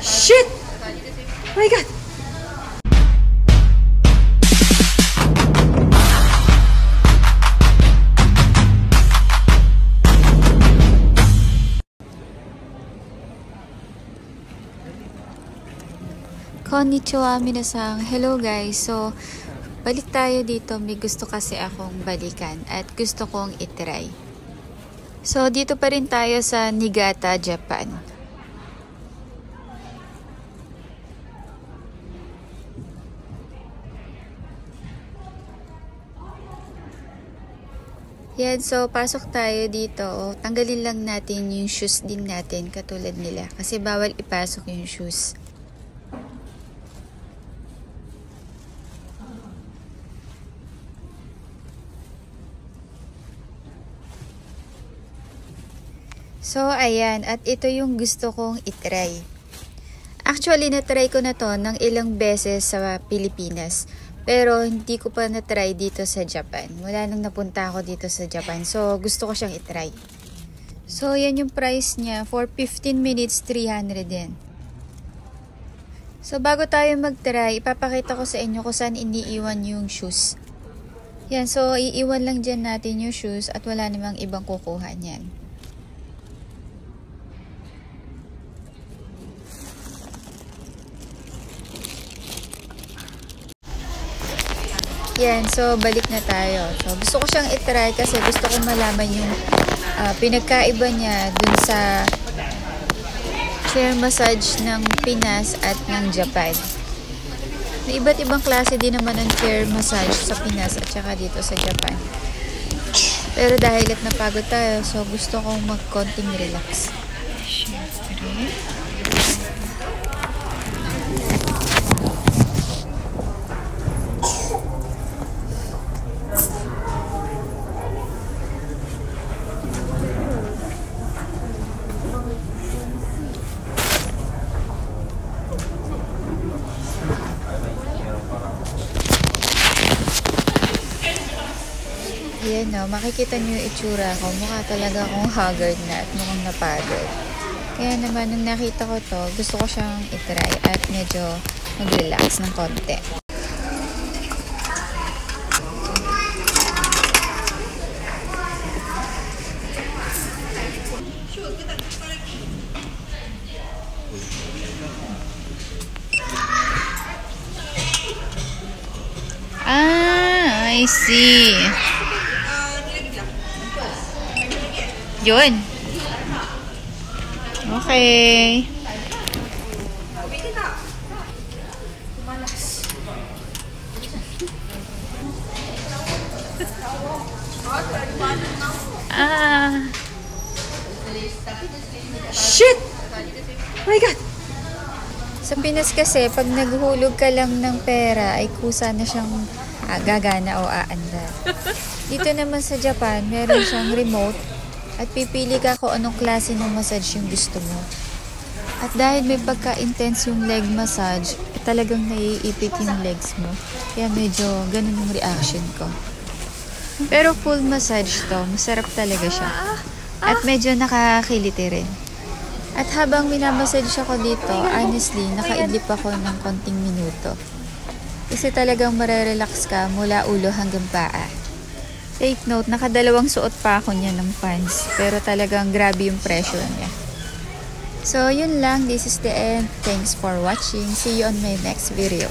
Shit! Oh my God! Konnichiwa minasang. Hello guys. So, balik tayo dito. May gusto kasi akong balikan at gusto kong itry. So, dito pa rin tayo sa Niigata, Japan. Yan, so pasok tayo dito. Tanggalin lang natin yung shoes din natin katulad nila kasi bawal ipasok yung shoes. So, ayan. At ito yung gusto kong itry. Actually, natry ko na to ng ilang beses sa Pilipinas. Pero, hindi ko pa natry dito sa Japan. Mula nung napunta ako dito sa Japan. So, gusto ko siyang itry. So, yan yung price niya. For 15 minutes, 300 yen. So, bago tayo mag-try, ipapakita ko sa inyo kung saan iniiwan yung shoes. Yan. So, iiwan lang dyan natin yung shoes at wala namang ibang kukuha niyan. Yan, so balik na tayo. So gusto ko siyang itry kasi gusto ko malaman yung pinagkaiba niya dun sa chair massage ng Pinas at ng Japan. May iba't ibang klase din naman ng chair massage sa Pinas at saka dito sa Japan. Pero dahil at napagod tayo, so gusto kong mag-konting relax. Siyempre. Yan no, makikita niyo yung itsura ko. Mukha talaga akong haggard na at mukhang napagod. Kaya naman, nung nakita ko to, gusto ko siyang itry at medyo mag-relax ng konti. I see. Yun. Okay. Shit! Oh my God! Sa Pinas kasi, pag naghulog ka lang ng pera, ay kusa na siyang gagana o aandar. Dito naman sa Japan, meron siyang remote at pipili ka kung anong klase ng massage yung gusto mo. At dahil may pagka-intense yung leg massage, talagang naiipit yung legs mo. Kaya medyo ganun yung reaction ko. Pero full massage to, masarap talaga siya. At medyo nakakiliti rin. At habang minamassage ako dito, honestly, nakaidlip ako ng konting minuto. Kasi talagang marerelax ka mula ulo hanggang paa. Take note, nakadalawang suot pa ako niya ng pants. Pero talagang grabe yung pressure niya. So, yun lang. This is the end. Thanks for watching. See you on my next video.